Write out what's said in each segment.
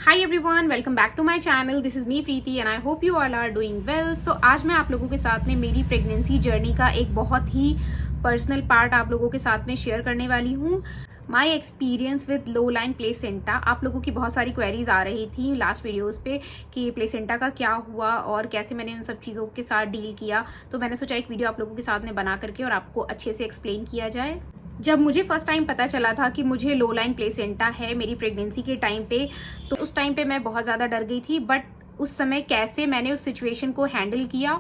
Hi everyone, welcome back to my channel. This is me Preeti and I hope you all are doing well. So आज मैं आप लोगों के साथ में मेरी प्रेगनेंसी जर्नी का एक बहुत ही पर्सनल पार्ट आप लोगों के साथ में शेयर करने वाली हूँ। My experience with low line placenta. आप लोगों की बहुत सारी क्वेरीज आ रही थी लास्ट वीडियोस पे कि प्लेसेंटा का क्या हुआ और कैसे मैंने उन सब चीज़ों के साथ डील किया। तो मैंने सोचा एक वीडियो आप लोगों के साथ में बना करके और आपको अच्छे से एक्सप्लेन किया जाए। जब मुझे फर्स्ट टाइम पता चला था कि मुझे लो लाइन प्लेसेंटा है मेरी प्रेगनेंसी के टाइम पे, तो उस टाइम पे मैं बहुत ज़्यादा डर गई थी। बट उस समय कैसे मैंने उस सिचुएशन को हैंडल किया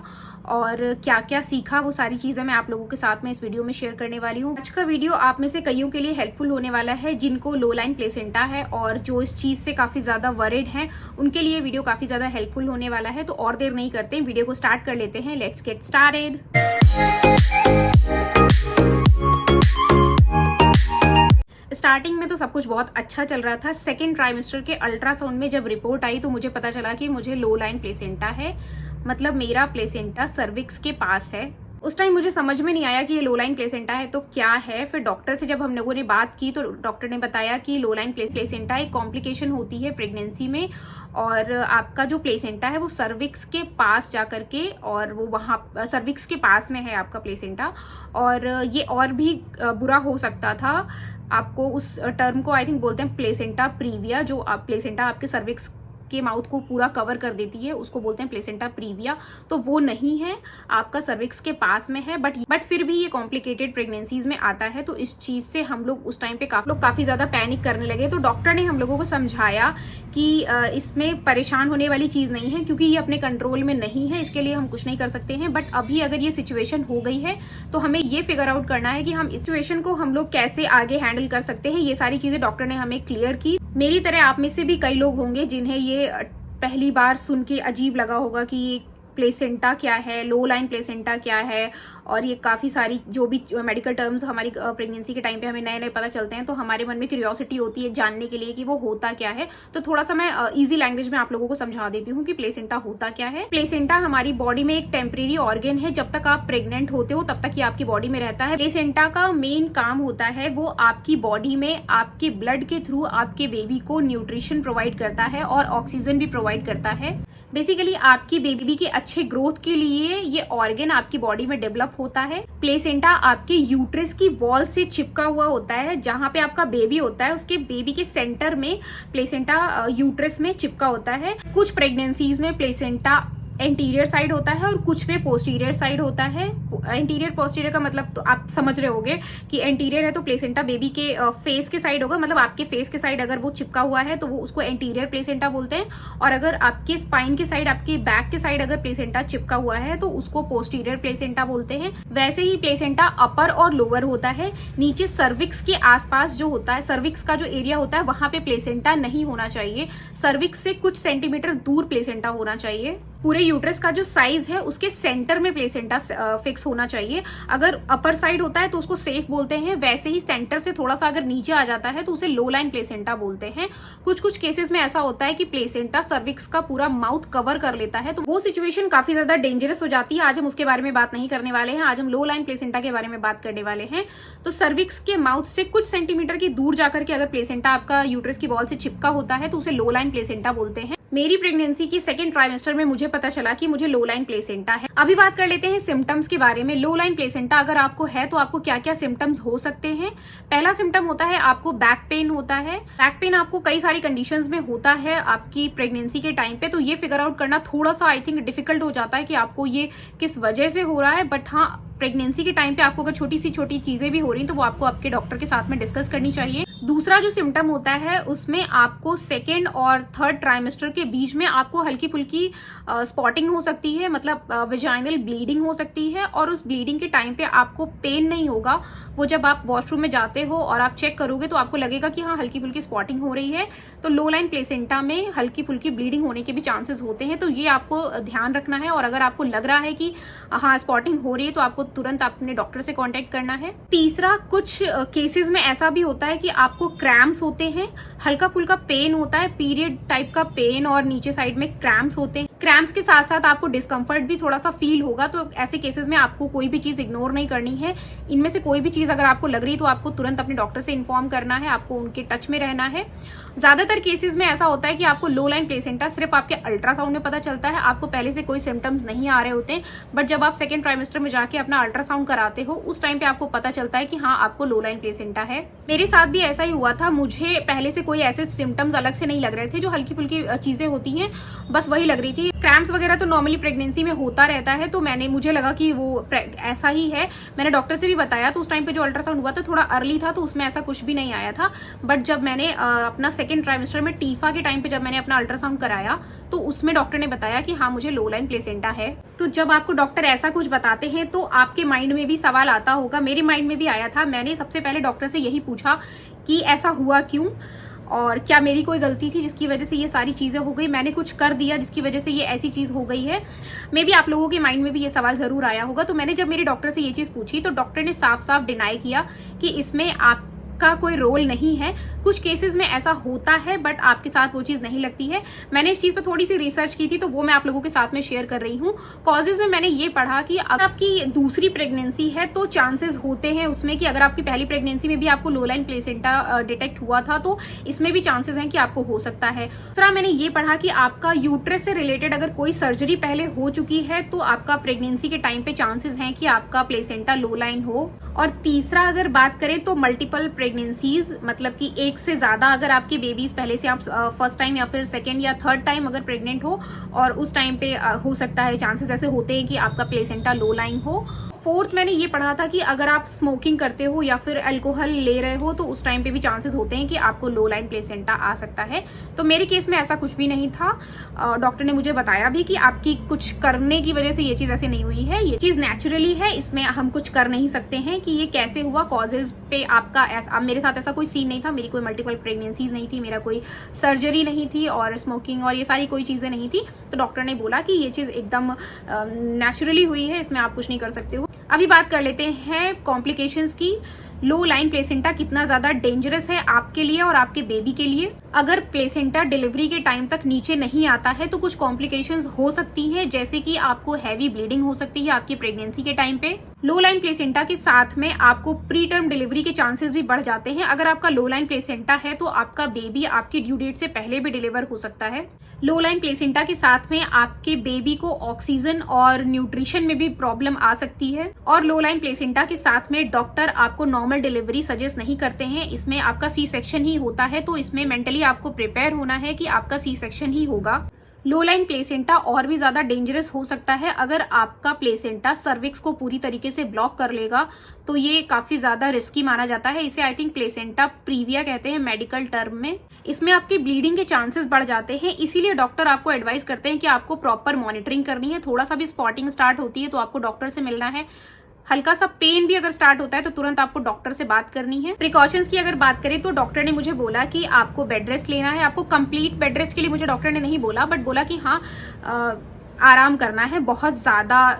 और क्या क्या सीखा, वो सारी चीज़ें मैं आप लोगों के साथ में इस वीडियो में शेयर करने वाली हूँ। आज का वीडियो आप में से कईयों के लिए हेल्पफुल होने वाला है जिनको लो लाइन प्लेसेंटा है और जो इस चीज़ से काफ़ी ज़्यादा वरिड हैं, उनके लिए वीडियो काफ़ी ज़्यादा हेल्पफुल होने वाला है। तो और देर नहीं करते, वीडियो को स्टार्ट कर लेते हैं। Let's get started. स्टार्टिंग में तो सब कुछ बहुत अच्छा चल रहा था। सेकेंड ट्राइमेस्टर के अल्ट्रासाउंड में जब रिपोर्ट आई तो मुझे पता चला कि मुझे लो लाइन प्लेसेंटा है, मतलब मेरा प्लेसेंटा सर्विक्स के पास है। उस टाइम मुझे समझ में नहीं आया कि ये लो लाइन प्लेसेंटा है तो क्या है। फिर डॉक्टर से जब हम लोगों ने बात की तो डॉक्टर ने बताया कि लो लाइन प्लेसेंटा एक कॉम्प्लिकेशन होती है प्रेगनेंसी में, और आपका जो प्लेसेंटा है वो सर्विक्स के पास जा करके, और वो वहाँ सर्विक्स के पास में है आपका प्लेसेंटा, और ये और भी बुरा हो सकता था। आपको उस टर्म को आई थिंक बोलते हैं प्लेसेंटा प्रीविया, जो आप प्लेसेंटा आपके सर्विक्स के माउथ को पूरा कवर कर देती है, उसको बोलते हैं प्लेसेंटा प्रीविया। तो वो नहीं है, आपका सर्विक्स के पास में है। बट फिर भी ये कॉम्प्लिकेटेड प्रेगनेंसीज में आता है। तो इस चीज से हम लोग उस टाइम पे काफी ज्यादा पैनिक करने लगे। तो डॉक्टर ने हम लोगों को समझाया कि इसमें परेशान होने वाली चीज नहीं है, क्योंकि ये अपने कंट्रोल में नहीं है, इसके लिए हम कुछ नहीं कर सकते हैं। बट अभी अगर ये सिचुएशन हो गई है तो हमें ये फिगर आउट करना है कि हम इस सिचुएशन को हम लोग कैसे आगे हैंडल कर सकते हैं। ये सारी चीजें डॉक्टर ने हमें क्लियर की। मेरी तरह आप में से भी कई लोग होंगे जिन्हें ये पहली बार सुन के अजीब लगा होगा कि ये प्लेसेंटा क्या है, लो लाइन प्लेसेंटा क्या है, और ये काफ़ी सारी जो भी मेडिकल टर्म्स हमारी प्रेगनेंसी के टाइम पे हमें नए नए पता चलते हैं, तो हमारे मन में क्यूरियोसिटी होती है जानने के लिए कि वो होता क्या है। तो थोड़ा सा मैं इजी लैंग्वेज में आप लोगों को समझा देती हूँ कि प्लेसेंटा होता क्या है। प्लेसेंटा हमारी बॉडी में एक टेम्परेरी ऑर्गन है। जब तक आप प्रेग्नेंट होते हो तब तक ये आपकी बॉडी में रहता है। प्लेसेंटा का मेन काम होता है वो आपकी बॉडी में आपके ब्लड के थ्रू आपके बेबी को न्यूट्रिशन प्रोवाइड करता है और ऑक्सीजन भी प्रोवाइड करता है। बेसिकली आपकी बेबी के अच्छे ग्रोथ के लिए ये ऑर्गन आपकी बॉडी में डेवलप होता है। प्लेसेंटा आपके यूट्रस की वॉल से चिपका हुआ होता है। जहां पे आपका बेबी होता है उसके बेबी के सेंटर में प्लेसेंटा यूट्रस में चिपका होता है। कुछ प्रेगनेंसीज में प्लेसेंटा एंटीरियर साइड होता है और कुछ में पोस्टीरियर साइड होता है। एंटीरियर पोस्टीरियर का मतलब तो आप समझ रहे होंगे कि एंटीरियर है तो प्लेसेंटा बेबी के फेस के साइड होगा, मतलब आपके फेस के साइड अगर वो चिपका हुआ है तो वो उसको एंटीरियर प्लेसेंटा बोलते हैं, और अगर आपके स्पाइन के साइड, आपके बैक के साइड अगर प्लेसेंटा चिपका हुआ है तो उसको पोस्टीरियर प्लेसेंटा बोलते हैं। वैसे ही प्लेसेंटा अपर और लोअर होता है। नीचे सर्विक्स के आसपास जो होता है, सर्विक्स का जो एरिया होता है वहां पे प्लेसेंटा नहीं होना चाहिए। सर्विक्स से कुछ सेंटीमीटर दूर प्लेसेंटा होना चाहिए। पूरे यूट्रस का जो साइज है उसके सेंटर में प्लेसेंटा फिक्स होना चाहिए। अगर अपर साइड होता है तो उसको सेफ बोलते हैं, वैसे ही सेंटर से थोड़ा सा अगर नीचे आ जाता है तो उसे लो लाइन प्लेसेंटा बोलते हैं। कुछ केसेस में ऐसा होता है कि प्लेसेंटा सर्विक्स का पूरा माउथ कवर कर लेता है, तो वो सिचुएशन काफी ज्यादा डेंजरस हो जाती है। आज हम उसके बारे में बात नहीं करने वाले हैं, आज हम लो लाइन प्लेसेंटा के बारे में बात करने वाले हैं। तो सर्विक्स के माउथ से कुछ सेंटीमीटर की दूर जाकर के अगर प्लेसेंटा आपका यूट्रस की वॉल से चिपका होता है तो उसे लो लाइन प्लेसेंटा बोलते हैं। मेरी प्रेगनेंसी की सेकेंड ट्राइमेस्टर में मुझे पता चला कि मुझे लो लाइन प्लेसेंटा है। अभी बात कर लेते हैं सिम्टम्स के बारे में। लो लाइन प्लेसेंटा अगर आपको है तो आपको क्या क्या सिम्टम्स हो सकते हैं। पहला सिम्टम होता है आपको बैक पेन होता है। बैक पेन आपको कई सारी कंडीशंस में होता है आपकी प्रेगनेंसी के टाइम पे, तो ये फिगर आउट करना थोड़ा सा आई थिंक डिफिकल्ट हो जाता है कि आपको ये किस वजह से हो रहा है। बट हाँ, प्रेगनेंसी के टाइम पे आपको अगर छोटी चीजें भी हो रही तो वो आपको आपके डॉक्टर के साथ में डिस्कस करनी चाहिए। दूसरा जो सिम्टम होता है उसमें आपको सेकेंड और थर्ड ट्राइमेस्टर के बीच में आपको हल्की फुल्की स्पॉटिंग हो सकती है, मतलब वेजाइनल ब्लीडिंग हो सकती है, और उस ब्लीडिंग के टाइम पे आपको पेन नहीं होगा। वो जब आप वॉशरूम में जाते हो और आप चेक करोगे तो आपको लगेगा कि हाँ हल्की फुल्की स्पॉटिंग हो रही है। तो लो लाइन प्लेसेंटा में हल्की फुल्की ब्लीडिंग होने के भी चांसेस होते हैं, तो ये आपको ध्यान रखना है। और अगर आपको लग रहा है कि हाँ स्पॉटिंग हो रही है तो आपको तुरंत अपने डॉक्टर से कांटेक्ट करना है। तीसरा, कुछ केसेस में ऐसा भी होता है कि आपको क्रैम्प्स होते हैं, हल्का फुल्का पेन होता है, पीरियड टाइप का पेन, और नीचे साइड में क्रैम्प्स होते हैं। क्रैम्प्स के साथ साथ आपको डिस्कम्फर्ट भी थोड़ा सा फील होगा। तो ऐसे केसेस में आपको कोई भी चीज़ इग्नोर नहीं करनी है। इनमें से कोई भी चीज़ अगर आपको लग रही है तो आपको तुरंत अपने डॉक्टर से इन्फॉर्म करना है, आपको उनके टच में रहना है। ज़्यादातर केसेस में ऐसा होता है कि आपको लो लाइन प्लेसेंटा सिर्फ आपके अल्ट्रासाउंड में पता चलता है, आपको पहले से कोई सिम्टम्स नहीं आ रहे होते हैं। बट जब आप सेकेंड ट्राइमेस्टर में जाके अपना अल्ट्रासाउंड कराते हो उस टाइम पे आपको पता चलता है कि हाँ आपको लो लाइन प्लेसेंटा है। मेरे साथ भी ऐसा ही हुआ था। मुझे पहले से कोई ऐसे सिम्टम्स अलग से नहीं लग रहे थे, जो हल्की फुल्की चीजें होती हैं बस वही लग रही थी। क्रैम्प्स वगैरह तो नॉर्मली प्रेगनेंसी में होता रहता है, तो मुझे लगा कि वो ऐसा ही है। मैंने डॉक्टर से भी बताया, तो उस टाइम पे जो अल्ट्रासाउंड हुआ था थोड़ा अर्ली था, तो उसमें ऐसा कुछ भी नहीं आया था। बट जब मैंने अपना सेकेंड ट्राइमेस्टर में टीफा के टाइम पे जब मैंने अपना अल्ट्रासाउंड कराया तो उसमें डॉक्टर ने बताया कि हाँ मुझे लो लाइन प्लेसेंटा है। तो जब आपको डॉक्टर ऐसा कुछ बताते हैं तो आपके माइंड में भी सवाल आता होगा, मेरे माइंड में भी आया था। मैंने सबसे पहले डॉक्टर से यही पूछा कि ऐसा हुआ क्यों, और क्या मेरी कोई गलती थी जिसकी वजह से ये सारी चीजें हो गई, मैंने कुछ कर दिया जिसकी वजह से ये ऐसी चीज हो गई है। मे बी आप लोगों के माइंड में भी ये सवाल जरूर आया होगा। तो मैंने जब मेरे डॉक्टर से ये चीज पूछी तो डॉक्टर ने साफ साफ डिनाई किया कि इसमें आपका कोई रोल नहीं है। कुछ केसेस में ऐसा होता है बट आपके साथ वो चीज नहीं लगती है। मैंने इस चीज पर थोड़ी सी रिसर्च की थी, तो वो मैं आप लोगों के साथ में शेयर कर रही हूँ। कॉजेज में मैंने ये पढ़ा कि अगर आपकी दूसरी प्रेगनेंसी है तो चांसेस होते हैं उसमें कि अगर आपकी पहली प्रेगनेंसी में भी आपको लो लाइन प्लेसेंटा डिटेक्ट हुआ था तो इसमें भी चांसेस हैं कि आपको हो सकता है। दूसरा मैंने ये पढ़ा कि आपका यूट्रस से रिलेटेड अगर कोई सर्जरी पहले हो चुकी है तो आपका प्रेगनेंसी के टाइम पे चांसेस हैं कि आपका प्लेसेंटा लो लाइन हो। और तीसरा अगर बात करें तो मल्टीपल प्रेगनेंसीज, मतलब कि एक से ज्यादा अगर आपके बेबीज पहले से आप फर्स्ट टाइम या फिर सेकेंड या थर्ड टाइम अगर प्रेग्नेंट हो और उस टाइम पे हो सकता है, चांसेस ऐसे होते हैं कि आपका प्लेसेंटा लो लाइन हो। फोर्थ मैंने ये पढ़ा था कि अगर आप स्मोकिंग करते हो या फिर अल्कोहल ले रहे हो तो उस टाइम पे भी चांसेस होते हैं कि आपको लो लाइन प्लेसेंटा आ सकता है। तो मेरे केस में ऐसा कुछ भी नहीं था। डॉक्टर ने मुझे बताया भी कि आपकी कुछ करने की वजह से ये चीज ऐसे नहीं हुई है, ये चीज नेचुरली है, इसमें हम कुछ कर नहीं सकते हैं कि ये कैसे हुआ। कॉजेज पे आपका ऐसा, मेरे साथ ऐसा कोई सीन नहीं था, मेरी कोई मल्टीपल प्रेगनेंसीज नहीं थी, मेरा कोई सर्जरी नहीं थी और स्मोकिंग और ये सारी कोई चीजें नहीं थी। तो डॉक्टर ने बोला कि ये चीज एकदम नेचुरली हुई है, इसमें आप कुछ नहीं कर सकते हो। अभी बात कर लेते हैं कॉम्प्लिकेशंस की। लो लाइन प्लेसेंटा कितना ज्यादा डेंजरस है आपके लिए और आपके बेबी के लिए। अगर प्लेसेंटा डिलीवरी के टाइम तक नीचे नहीं आता है तो कुछ कॉम्प्लिकेशंस हो सकती हैं, जैसे कि आपको हैवी ब्लीडिंग हो सकती है आपकी प्रेगनेंसी के टाइम पे। लो लाइन प्लेसेंटा के साथ में आपको प्री टर्म डिलीवरी के चांसेस भी बढ़ जाते हैं। अगर आपका लो लाइन प्लेसेंटा है तो आपका बेबी आपकी ड्यू डेट से पहले भी डिलीवर हो सकता है। लो लाइन प्लेसेंटा के साथ में आपके बेबी को ऑक्सीजन और न्यूट्रिशन में भी प्रॉब्लम आ सकती है। और लो लाइन प्लेसेंटा के साथ में डॉक्टर आपको नॉर्मल डिलीवरी सजेस्ट नहीं करते हैं, इसमें आपका सी सेक्शन ही होता है। तो इसमें मेंटली आपको प्रिपेयर होना है कि आपका सी सेक्शन ही होगा। लो लाइन प्लेसेंटा और भी ज्यादा डेंजरस हो सकता है अगर आपका प्लेसेंटा सर्विक्स को पूरी तरीके से ब्लॉक कर लेगा, तो ये काफी ज्यादा रिस्की माना जाता है। इसे आई थिंक प्लेसेंटा प्रीविया कहते हैं मेडिकल टर्म में। इसमें आपकी ब्लीडिंग के चांसेस बढ़ जाते हैं, इसीलिए डॉक्टर आपको एडवाइस करते हैं कि आपको प्रॉपर मॉनिटरिंग करनी है। थोड़ा सा भी स्पॉटिंग स्टार्ट होती है तो आपको डॉक्टर से मिलना है। हल्का सा पेन भी अगर स्टार्ट होता है तो तुरंत आपको डॉक्टर से बात करनी है। प्रिकॉशंस की अगर बात करें तो डॉक्टर ने मुझे बोला कि आपको बेड रेस्ट लेना है। आपको कंप्लीट बेड रेस्ट के लिए मुझे डॉक्टर ने नहीं बोला, बट बोला कि हाँ आराम करना है, बहुत ज्यादा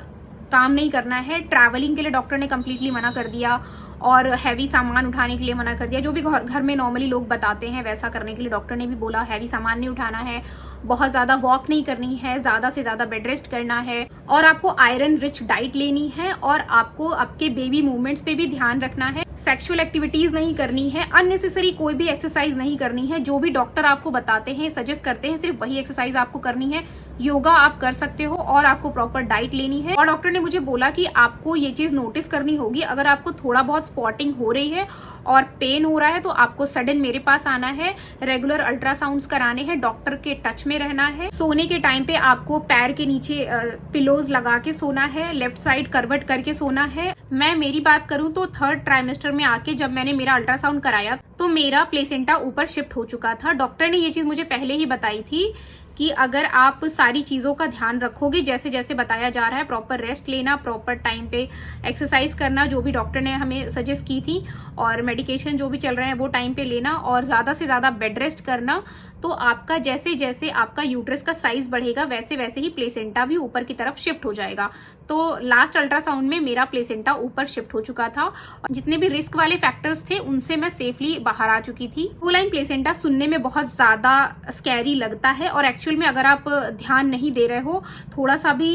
काम नहीं करना है। ट्रैवलिंग के लिए डॉक्टर ने कंप्लीटली मना कर दिया और हैवी सामान उठाने के लिए मना कर दिया। जो भी घर में नॉर्मली लोग बताते हैं वैसा करने के लिए डॉक्टर ने भी बोला। हैवी सामान नहीं उठाना है, बहुत ज्यादा वॉक नहीं करनी है, ज्यादा से ज्यादा बेड रेस्ट करना है और आपको आयरन रिच डाइट लेनी है और आपको आपके बेबी मूवमेंट्स पे भी ध्यान रखना है। सेक्सुअल एक्टिविटीज नहीं करनी है, अननेसेसरी कोई भी एक्सरसाइज नहीं करनी है। जो भी डॉक्टर आपको बताते हैं, सजेस्ट करते हैं, सिर्फ वही एक्सरसाइज आपको करनी है। योगा आप कर सकते हो और आपको प्रॉपर डाइट लेनी है। और डॉक्टर ने मुझे बोला कि आपको ये चीज नोटिस करनी होगी, अगर आपको थोड़ा बहुत स्पॉटिंग हो रही है और पेन हो रहा है तो आपको सडन मेरे पास आना है, रेगुलर अल्ट्रासाउंड्स कराने हैं, डॉक्टर के टच में रहना है। सोने के टाइम पे आपको पैर के नीचे पिलोज लगा के सोना है, लेफ्ट साइड करवट करके सोना है। मैं मेरी बात करूं तो थर्ड ट्राइमेस्टर में आके जब मैंने मेरा अल्ट्रासाउंड कराया तो मेरा प्लेसेंटा ऊपर शिफ्ट हो चुका था। डॉक्टर ने ये चीज मुझे पहले ही बताई थी कि अगर आप सारी चीजों का ध्यान रखोगे, जैसे जैसे बताया जा रहा है, प्रॉपर रेस्ट लेना, प्रॉपर टाइम पे एक्सरसाइज करना, जो भी डॉक्टर ने हमें सजेस्ट की थी, और मेडिकेशन जो भी चल रहे हैं वो टाइम पे लेना और ज्यादा से ज्यादा बेड रेस्ट करना, तो आपका जैसे जैसे आपका यूट्रस का साइज बढ़ेगा वैसे वैसे ही प्लेसेंटा भी ऊपर की तरफ शिफ्ट हो जाएगा। तो लास्ट अल्ट्रासाउंड में मेरा प्लेसेंटा ऊपर शिफ्ट हो चुका था। जितने भी रिस्क वाले फैक्टर्स थे उनसे मैं सेफली बाहर आ चुकी थी। लो लाइन प्लेसेंटा सुनने में बहुत ज्यादा स्कैरी लगता है और एक्चुअल में अगर आप ध्यान नहीं दे रहे हो, थोड़ा सा भी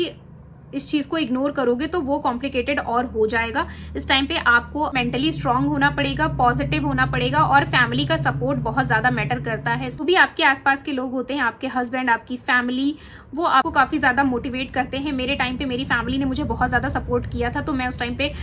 इस चीज को इग्नोर करोगे तो वो कॉम्प्लिकेटेड और हो जाएगा। इस टाइम पे आपको मेंटली स्ट्रांग होना पड़ेगा, पॉजिटिव होना पड़ेगा और फैमिली का सपोर्ट बहुत ज्यादा मैटर करता है। तो भी आपके आसपास के लोग होते हैं, आपके हस्बैंड, आपकी फैमिली, वो आपको काफी ज्यादा मोटिवेट करते हैं। मेरे टाइम पे मेरी फैमिली ने मुझे बहुत ज्यादा सपोर्ट किया था, तो मैं उस टाइम पे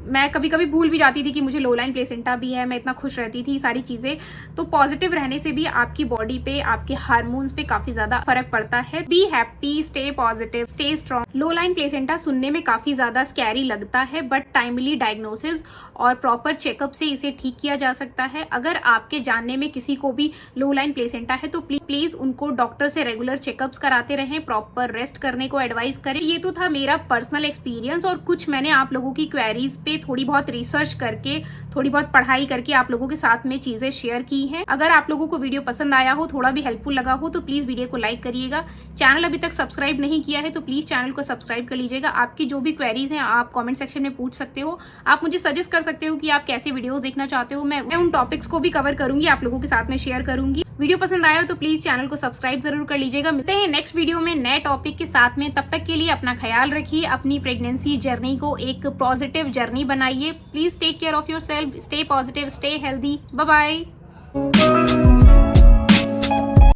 मैं कभी कभी भूल भी जाती थी कि मुझे लो लाइन प्लेसेंटा भी है। मैं इतना खुश रहती थी सारी चीजें। तो पॉजिटिव रहने से भी आपकी बॉडी पे, आपके हार्मोन्स पे काफी ज्यादा फर्क पड़ता है। Be happy, stay positive, stay strong. Low line placenta सुनने में काफी ज्यादा स्कैरी लगता है, बट टाइमली डायग्नोसिस और प्रॉपर चेकअप से इसे ठीक किया जा सकता है। अगर आपके जानने में किसी को भी लो लाइन प्लेसेंटा है तो प्लीज उनको डॉक्टर से रेगुलर चेकअप्स कराते रहें, प्रॉपर रेस्ट करने को एडवाइस करें। ये तो था मेरा पर्सनल एक्सपीरियंस और कुछ मैंने आप लोगों की क्वेरीज पे थोड़ी बहुत रिसर्च करके, थोड़ी बहुत पढ़ाई करके आप लोगों के साथ में चीजें शेयर की हैं। अगर आप लोगों को वीडियो पसंद आया हो, थोड़ा भी हेल्पफुल लगा हो तो प्लीज वीडियो को लाइक करिएगा। चैनल अभी तक सब्सक्राइब नहीं किया है तो प्लीज चैनल को सब्सक्राइब कर लीजिएगा। आपकी जो भी क्वेरीज हैं आप कमेंट सेक्शन में पूछ सकते हो। आप मुझे सजेस्ट कर सकते हो कि आप कैसे वीडियोस देखना चाहते हो। मैं उन टॉपिक्स को भी कवर करूंगी, आप लोगों के साथ में शेयर करूंगी। वीडियो पसंद आया हो तो प्लीज चैनल को सब्सक्राइब जरूर कर लीजिएगा। मिलते हैं नेक्स्ट वीडियो में नए टॉपिक के साथ में। तब तक के लिए अपना ख्याल रखिए, अपनी प्रेगनेंसी जर्नी को एक पॉजिटिव जर्नी बनाइए। Please take care of your self, stay positive, stay healthy. Bye bye.